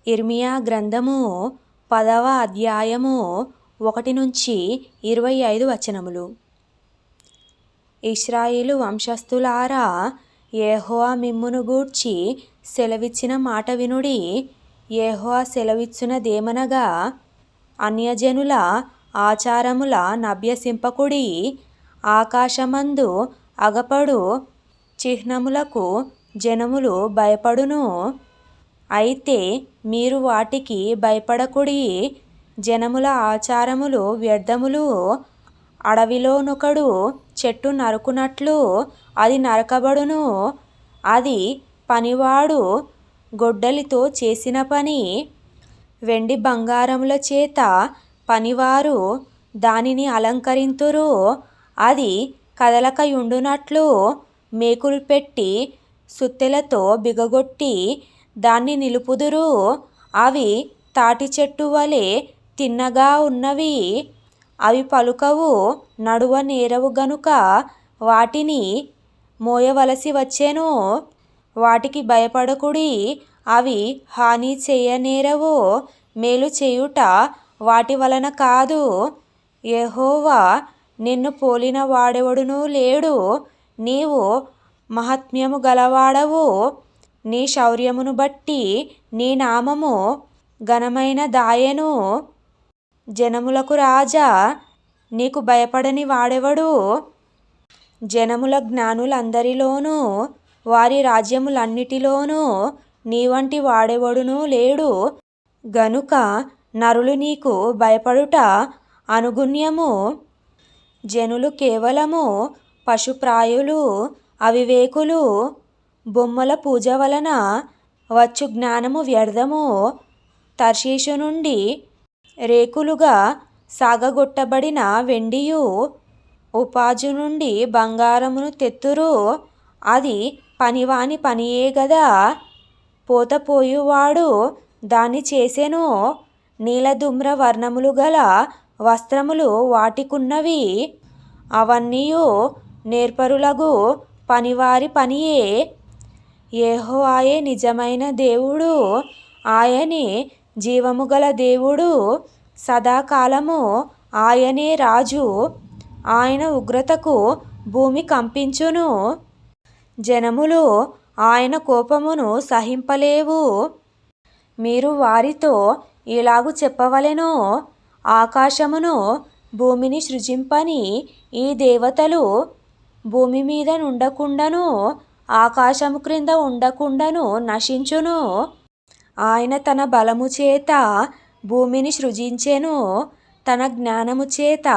ఇర్మియా గ్రంథము 10వ అధ్యాయము 1-25 వచనములు. ఇశ్రాయేలు వంశస్థులారా, యెహోవా మిమ్మును గూర్చి సెలవిచ్చిన మాట వినుడి. యెహోవా సెలవిచ్చునదేమనగా, అన్యజనుల ఆచారముల నభ్యసింపకుడి. ఆకాశమందు అగపడు చిహ్నములకు జనములు భయపడును, అయితే మీరు వాటికి భయపడకుడి. జనముల ఆచారములు వ్యర్థములు. అడవిలోనొకడు చెట్టు నరుకునట్లు అది నరకబడును. అది పనివాడు గొడ్డలితో చేసిన పని. వెండి బంగారముల చేత పనివారు దానిని అలంకరింతురు. అది కదలకయుండునట్లు మేకులు పెట్టి సుత్తెలతో బిగగొట్టి దాన్ని నిలుపుదురు. అవి తాటి చెట్టు వలె తిన్నగా ఉన్నవి. అవి పలుకవు, నడువ నేరవు గనుక వాటిని మోయవలసి వచ్చెను. వాటికి భయపడకుడి, అవి హాని చేయనేరవు. మేలు చేయుట వాటి వలన కాదు. యెహోవా నిన్ను పోలిన వాడెవడునూ లేడు. నీవు మహాత్మ్యము గలవాడవు. నీ శౌర్యమును బట్టి నీ నామము ఘనమైన దాయెను. జనములకు రాజా, నీకు భయపడని వాడెవడు? జనముల జ్ఞానులందరిలోనూ వారి రాజ్యములన్నిటిలోనూ నీవంటి వాడెవడునూ లేడు. గనుక నరులు నీకు భయపడుట అనుగుణ్యము. జనులు కేవలము పశుప్రాయులు, అవివేకులు. బొమ్మల పూజ వలన వచ్చు జ్ఞానము వ్యర్థము. తర్షీషు నుండి రేకులుగా సాగగొట్టబడిన వెండియు, ఉపాజు నుండి బంగారమును తెత్తురు. అది పనివాని పనియే గదా. పోతపోయువాడు దాన్ని చేసెను. నీలధూమ్ర వర్ణములు గల వస్త్రములు వాటికున్నవి. అవన్నీయు నేర్పరులగు పనివారి పనియే. యెహోవాయే నిజమైన దేవుడు. ఆయనే జీవము గల దేవుడు. సదాకాలము ఆయనే రాజు. ఆయన ఉగ్రతకు భూమి కంపించును. జనములు ఆయన కోపమును సహింపలేవు. మీరు వారితో ఇలాగు చెప్పవలెను, ఆకాశమును భూమిని సృజింపని ఈ దేవతలు భూమి మీద నుండకుండను, ఆకాశము క్రింద ఉండకుండను నశించును. ఆయన తన బలము చేత భూమిని సృజించెను. తన జ్ఞానము చేత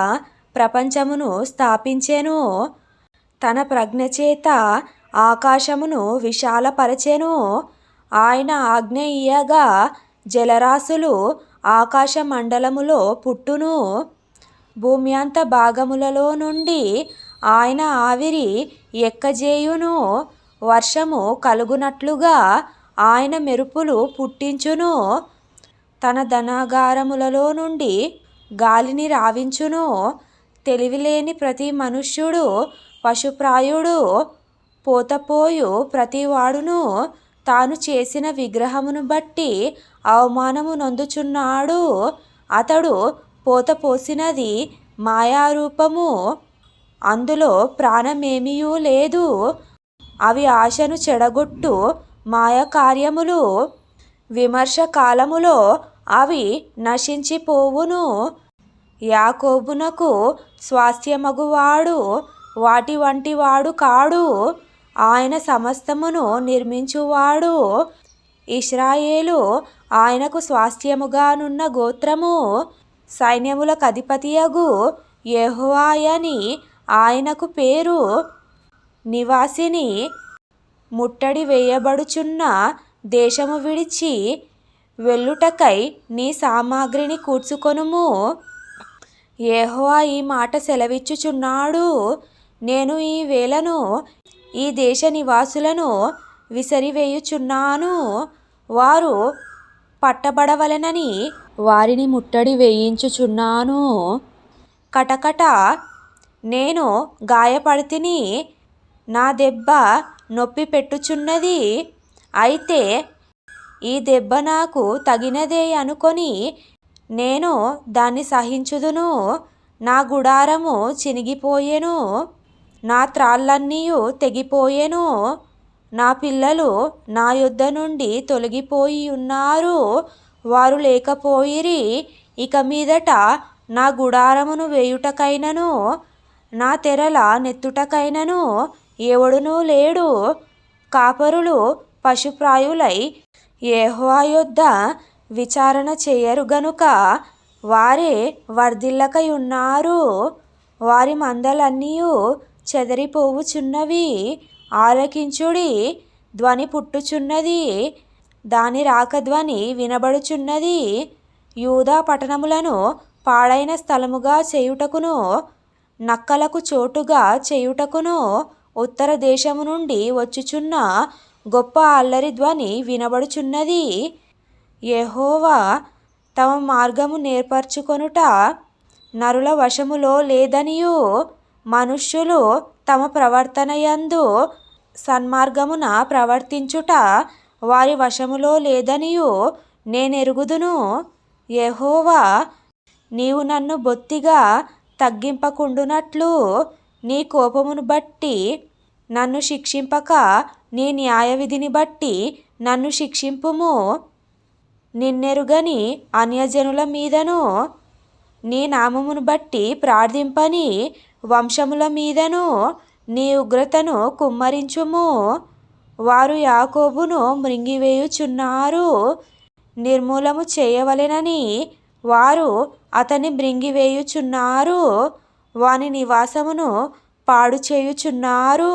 ప్రపంచమును స్థాపించెను. తన ప్రజ్ఞ చేత ఆకాశమును విశాలపరచెను. ఆయన ఆజ్ఞ ఇయ్యగా జలరాశులు ఆకాశ మండలములో పుట్టును. భూమ్యంత భాగములలో నుండి ఆయన ఆవిరి ఎక్కజేయును. వర్షము కలుగునట్లుగా ఆయన మెరుపులు పుట్టించును. తన ధనాగారములలో నుండి గాలిని రావించును. తెలివిలేని ప్రతి మనుష్యుడు, పశుప్రాయుడు, పోతపోయు ప్రతివాడును తాను చేసిన విగ్రహమును బట్టి అవమానము నొందుచున్నాడు. అతడు పోతపోసినది మాయారూపము, అందులో ప్రాణమేమియూ లేదు. అవి ఆశను చెడగొట్టు మాయకార్యములు. విమర్శ కాలములో అవి నశించిపోవును. యాకోబునకు స్వాస్థ్యమగువాడు వాటి వంటి వాడు కాడు. ఆయన సమస్తమును నిర్మించువాడు. ఇశ్రాయేలు ఆయనకు స్వాస్థ్యముగానున్న గోత్రము. సైన్యములకు అధిపతియగు యెహోవాయని ఆయనకు పేరు. నివాసిని ముట్టడి వేయబడుచున్న దేశము విడిచి వెళ్ళుటకై నీ సామాగ్రిని కూర్చుకొనుము. యెహోవా ఈ మాట సెలవిచ్చుచున్నాడు, నేను ఈ వేళను ఈ దేశ నివాసులను విసిరివేయుచున్నాను. వారు పట్టబడవలెనని వారిని ముట్టడి వేయించుచున్నాను. కటకట నేను గాయపడితిని, నా దెబ్బ నొప్పి పెట్టుచున్నది. అయితే ఈ దెబ్బ నాకు తగినదే అనుకొని నేను దాన్ని సహించుదును. నా గుడారము చినిగిపోయెను, నా త్రాళ్ళన్నీయు తెగిపోయెను. నా పిల్లలు నా యొద్ద నుండి తొలగిపోయి ఉన్నారు, వారు లేకపోయిరి. ఇక మీదట నా గుడారమును వేయుటకైనను నా తెరల నెత్తుటకైనను ఎవడునూ లేడు. కాపరులు పశుప్రాయులై యెహోవా యొద్ద విచారణ చేయరు గనుక వారే వర్ధిల్లకయున్నారు. వారి మందలన్నీయు చెదరిపోవుచున్నవి. ఆలకించుడి, ధ్వని పుట్టుచున్నది, దాని రాక ధ్వని వినబడుచున్నది. యూదా పట్టణములను పాడైన స్థలముగా చేయుటకును నక్కలకు చోటుగా చేయుటకును ఉత్తర దేశము నుండి వచ్చుచున్న గొప్ప అల్లరి ధ్వని వినబడుచున్నది. యెహోవా తమ మార్గము నేర్పరచుకొనుట నరుల వశములో లేదనియు, మనుష్యులు తమ ప్రవర్తనయందు సన్మార్గమున ప్రవర్తించుట వారి వశములో లేదనియు నేనెరుగుదును. యెహోవా, నీవు నన్ను బొత్తిగా తగ్గింపకుండునట్లు నీ కోపమును బట్టి నన్ను శిక్షింపక నీ న్యాయవిధిని బట్టి నన్ను శిక్షింపుము. నిన్నెరుగని అన్యజనుల మీదను నీ నామమును బట్టి ప్రార్థింపని వంశముల మీదను నీ ఉగ్రతను కుమ్మరించుము. వారు యాకోబును మృంగివేయుచున్నారు, నిర్మూలము చేయవలెనని వారు అతని మృంగివేయుచున్నారు, వాని నివాసమును పాడు చేయుచున్నారు.